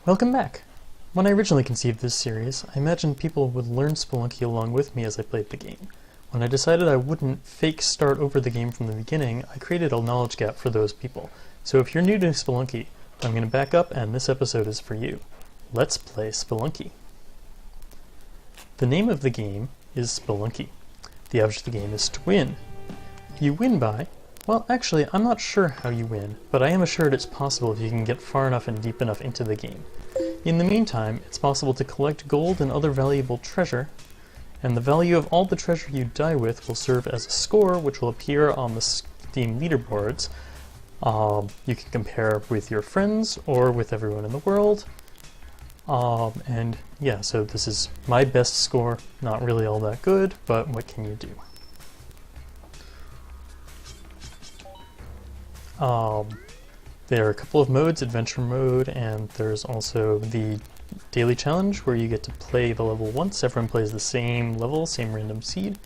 Welcome back! When I originally conceived this series, I imagined people would learn Spelunky along with me as I played the game. When I decided I wouldn't fake start over the game from the beginning, I created a knowledge gap for those people. So if you're new to Spelunky, I'm going to back up and this episode is for you. Let's play Spelunky. The name of the game is Spelunky. The object of the game is to win. You win by... Well, actually, I'm not sure how you win, but I am assured it's possible if you can get far enough and deep enough into the game. In the meantime, it's possible to collect gold and other valuable treasure, and the value of all the treasure you die with will serve as a score which will appear on the Steam leaderboards. You can compare with your friends or with everyone in the world. And yeah, so this is my best score. Not really all that good, but what can you do? There are a couple of modes, adventure mode, and there's also the daily challenge where you get to play the level once. Everyone plays the same level, same random seed,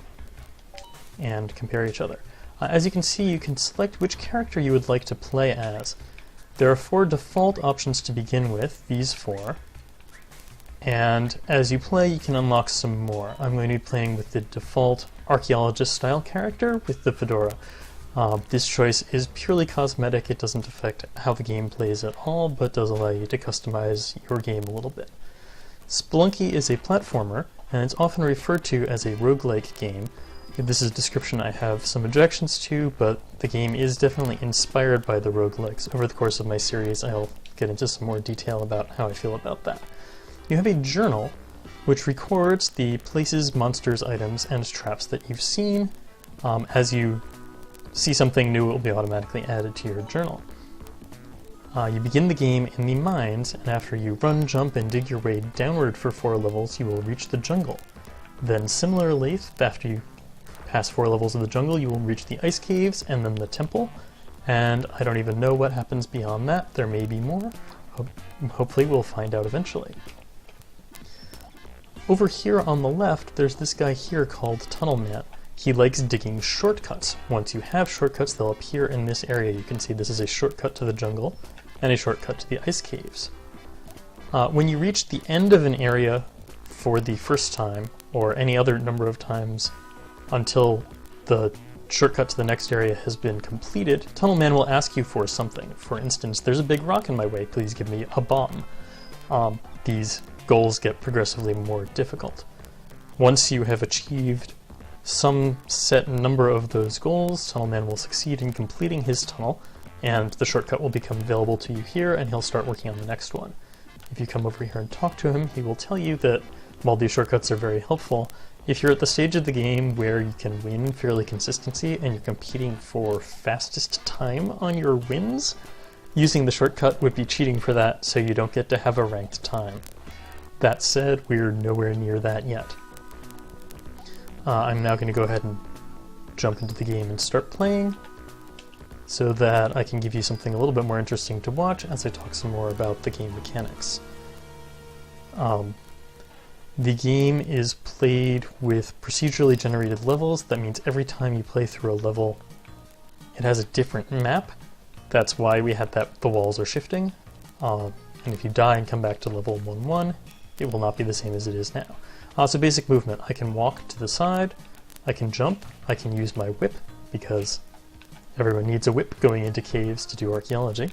and compare each other. As you can see, you can select which character you would like to play as. There are 4 default options to begin with, these 4, and as you play you can unlock some more. I'm going to be playing with the default archaeologist style character with the fedora. This choice is purely cosmetic. It doesn't affect how the game plays at all, but does allow you to customize your game a little bit. Spelunky is a platformer, and it's often referred to as a roguelike game. This is a description I have some objections to, but the game is definitely inspired by the roguelikes. Over the course of my series, I'll get into some more detail about how I feel about that. You have a journal, which records the places, monsters, items, and traps that you've seen. As you see something new, it will be automatically added to your journal. You begin the game in the mines, and after you run, jump, and dig your way downward for 4 levels, you will reach the jungle. Then similarly, after you pass 4 levels of the jungle, you will reach the ice caves and then the temple, and I don't even know what happens beyond that. There may be more. Hopefully we'll find out eventually. Over here on the left, there's this guy here called Tunnel Man. He likes digging shortcuts. Once you have shortcuts, they'll appear in this area. You can see this is a shortcut to the jungle and a shortcut to the ice caves. When you reach the end of an area for the first time, or any other number of times until the shortcut to the next area has been completed, Tunnel Man will ask you for something. For instance, there's a big rock in my way, please give me a bomb. These goals get progressively more difficult. Once you have achieved some set number of those goals, Tunnel Man will succeed in completing his tunnel, and the shortcut will become available to you here, and he'll start working on the next one. If you come over here and talk to him, he will tell you that while these shortcuts are very helpful, if you're at the stage of the game where you can win fairly consistently and you're competing for fastest time on your wins, using the shortcut would be cheating for that, so you don't get to have a ranked time. That said, we're nowhere near that yet. I'm now going to go ahead and jump into the game and start playing so that I can give you something a little bit more interesting to watch as I talk some more about the game mechanics. The game is played with procedurally generated levels. That means every time you play through a level, it has a different map. That's why we had that the walls are shifting. And if you die and come back to level 1-1, it will not be the same as it is now. So basic movement. I can walk to the side, I can jump, I can use my whip, because everyone needs a whip going into caves to do archaeology.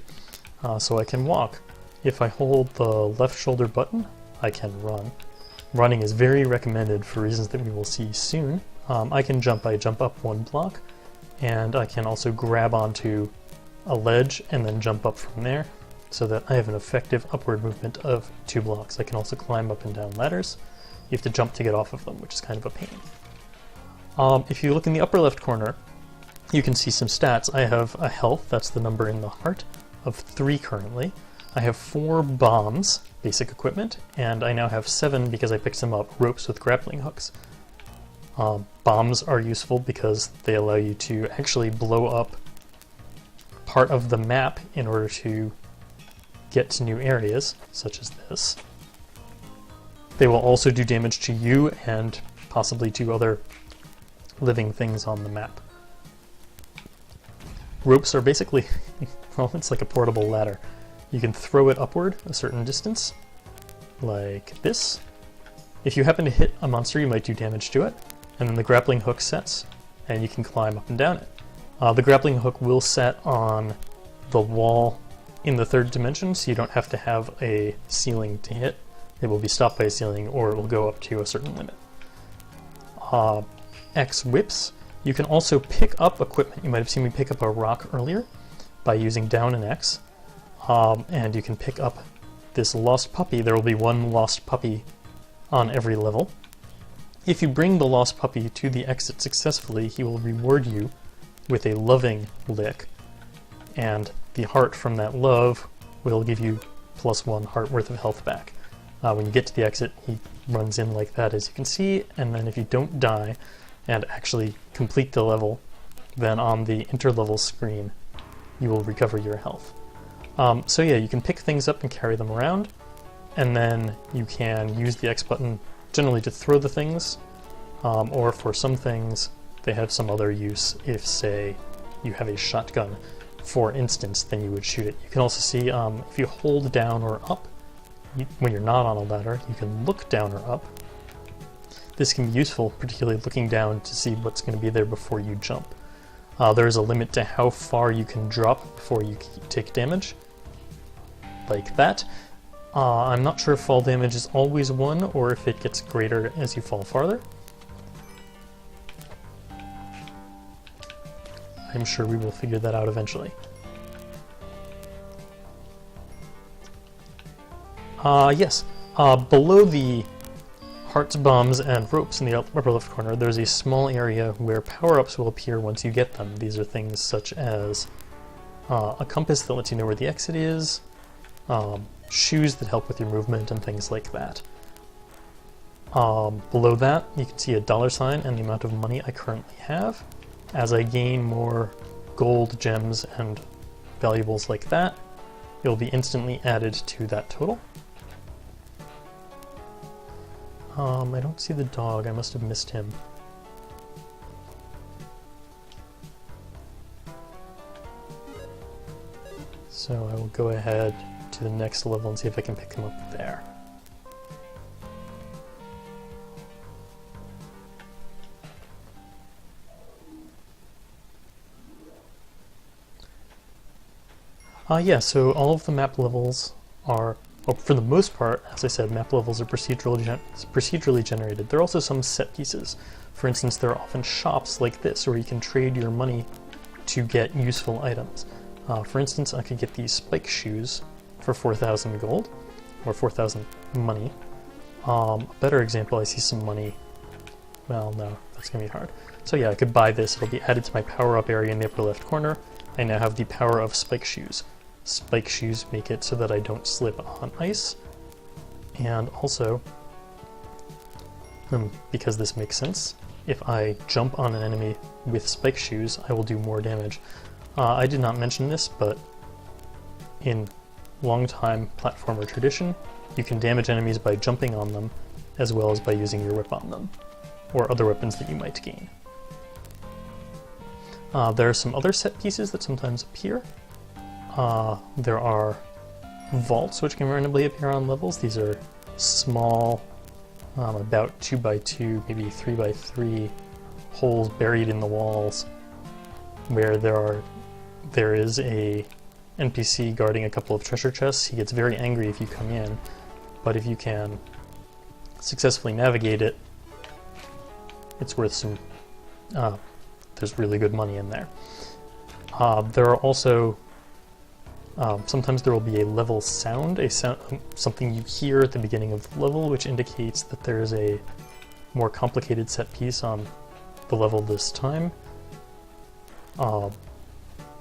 So I can walk. If I hold the left shoulder button, I can run. Running is very recommended for reasons that we will see soon. I can jump. I jump up 1 block, and I can also grab onto a ledge and then jump up from there, so that I have an effective upward movement of 2 blocks. I can also climb up and down ladders. You have to jump to get off of them, which is kind of a pain. If you look in the upper left corner, you can see some stats. I have a health, that's the number in the heart, of 3 currently. I have 4 bombs, basic equipment, and I now have 7 because I picked them up, ropes with grappling hooks. Bombs are useful because they allow you to actually blow up part of the map in order to get to new areas, such as this. They will also do damage to you and possibly to other living things on the map. Ropes are basically, well, it's like a portable ladder. You can throw it upward a certain distance, like this. If you happen to hit a monster, you might do damage to it, and then the grappling hook sets, and you can climb up and down it. The grappling hook will set on the wall in the third dimension, so you don't have to have a ceiling to hit. It will be stopped by a ceiling, or it will go up to a certain limit. X whips. You can also pick up equipment. You might have seen me pick up a rock earlier by using down and X. And you can pick up this lost puppy. There will be one lost puppy on every level. If you bring the lost puppy to the exit successfully, he will reward you with a loving lick, and the heart from that love will give you +1 heart worth of health back. When you get to the exit, he runs in like that, as you can see, and then if you don't die and actually complete the level, then on the interlevel screen you will recover your health. So yeah, you can pick things up and carry them around, and then you can use the X button generally to throw the things, or for some things they have some other use. If, say, you have a shotgun, for instance, then you would shoot it. You can also see if you hold down or up, when you're not on a ladder, you can look down or up. This can be useful, particularly looking down to see what's going to be there before you jump. There is a limit to how far you can drop before you take damage, like that. I'm not sure if fall damage is always 1 or if it gets greater as you fall farther. I'm sure we will figure that out eventually. Yes, below the hearts, bombs, and ropes in the upper left corner, there's a small area where power-ups will appear once you get them. These are things such as a compass that lets you know where the exit is, shoes that help with your movement, and things like that. Below that, you can see a $sign and the amount of money I currently have. As I gain more gold, gems, and valuables like that, it will be instantly added to that total. I don't see the dog. I must have missed him. So I will go ahead to the next level and see if I can pick him up there. Yeah, so all of the map levels are, well, for the most part, as I said, map levels are procedurally generated. There are also some set pieces. For instance, there are often shops like this where you can trade your money to get useful items. For instance, I could get these spike shoes for 4,000 gold, or 4,000 money. A better example, I see some money. Well, no, that's going to be hard. So yeah, I could buy this. It'll be added to my power-up area in the upper left corner. I now have the power of spike shoes. Spike shoes make it so that I don't slip on ice. And also, because this makes sense, if I jump on an enemy with spike shoes, I will do more damage. I did not mention this, but in long-time platformer tradition, you can damage enemies by jumping on them, as well as by using your whip on them, or other weapons that you might gain. There are some other set pieces that sometimes appear. There are vaults which can randomly appear on levels. These are small, about 2x2, maybe 3x3 holes buried in the walls, where there is a NPC guarding a couple of treasure chests. He gets very angry if you come in, but if you can successfully navigate it, it's worth some. There's really good money in there. There are also sometimes there will be a level sound, something you hear at the beginning of the level, which indicates that there is a more complicated set piece on the level this time.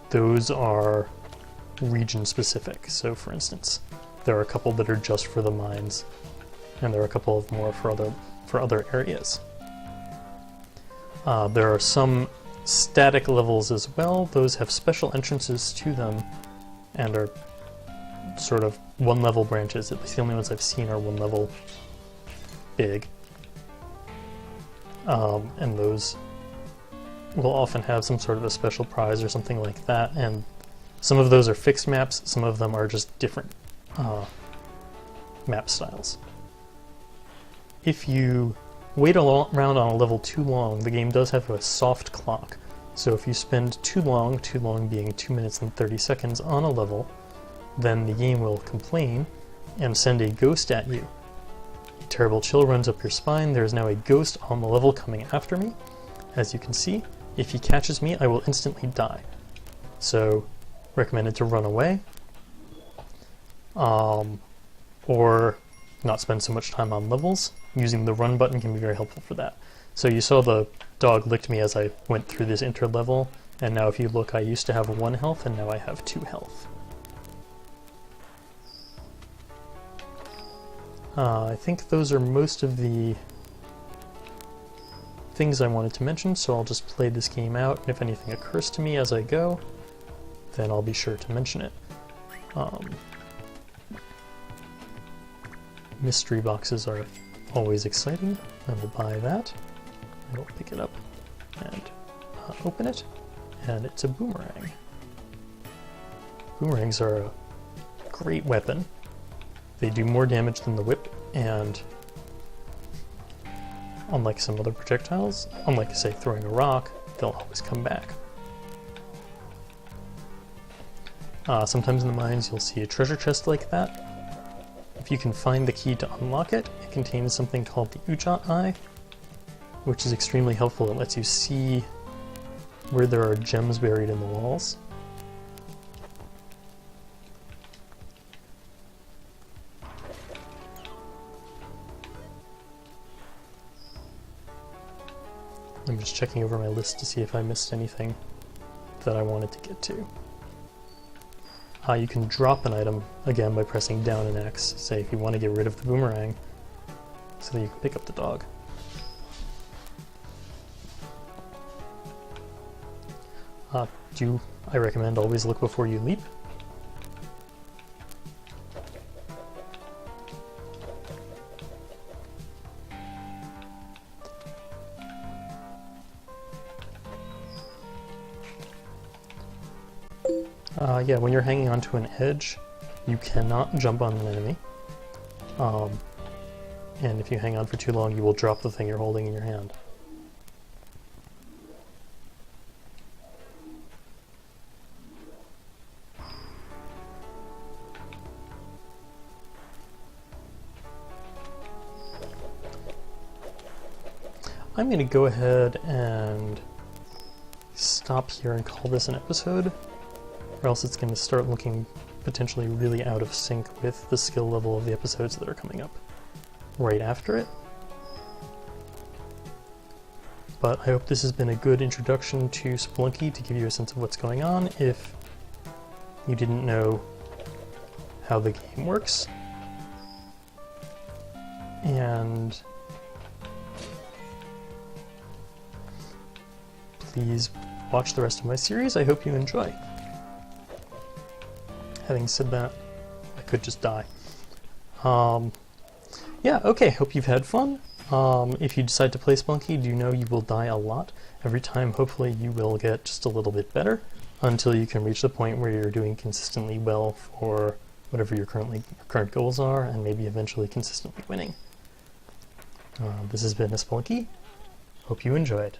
Those are region specific. So for instance, there are a couple that are just for the mines, and there are a couple of more for other areas. There are some static levels as well. Those have special entrances to them and are sort of one-level branches. At least the only ones I've seen are one level big. And those will often have some sort of a special prize or something like that, and Some of those are fixed maps, some of them are just different map styles. If you wait around on a level too long, the game does have a soft clock. So if you spend too long being 2 minutes and 30 seconds on a level, then the game will complain and send a ghost at you. A terrible chill runs up your spine. There is now a ghost on the level coming after me. As you can see, if he catches me, I will instantly die. So, recommended to run away, or not spend so much time on levels. Using the run button can be very helpful for that. So you saw the dog licked me as I went through this inter-level, and now if you look, I used to have 1 health, and now I have 2 health. I think those are most of the things I wanted to mention, so I'll just play this game out, and if anything occurs to me as I go, then I'll be sure to mention it. Mystery boxes are always exciting. I will buy that. I will pick it up and open it, and it's a boomerang. Boomerangs are a great weapon. They do more damage than the whip, and unlike some other projectiles, unlike, say, throwing a rock, they'll always come back. Sometimes in the mines you'll see a treasure chest like that. If you can find the key to unlock it, it contains something called the Ujat Eye, which is extremely helpful. It lets you see where there are gems buried in the walls. I'm just checking over my list to see if I missed anything that I wanted to get to. You can drop an item, again, by pressing down and X, say if you want to get rid of the boomerang, so that you can pick up the dog. I recommend always look before you leap. Yeah, when you're hanging onto an edge, you cannot jump on an enemy. And if you hang on for too long, you will drop the thing you're holding in your hand. I'm going to go ahead and stop here and call this an episode, or else it's going to start looking potentially really out of sync with the skill level of the episodes that are coming up right after it. But I hope this has been a good introduction to Spelunky to give you a sense of what's going on if you didn't know how the game works. And please watch the rest of my series. I hope you enjoy. Having said that, I could just die. Yeah, okay, hope you've had fun. If you decide to play Spelunky, do know you will die a lot. Every time, hopefully, you will get just a little bit better until you can reach the point where you're doing consistently well for whatever your current goals are, and maybe eventually consistently winning. This has been a Spelunky. Hope you enjoyed.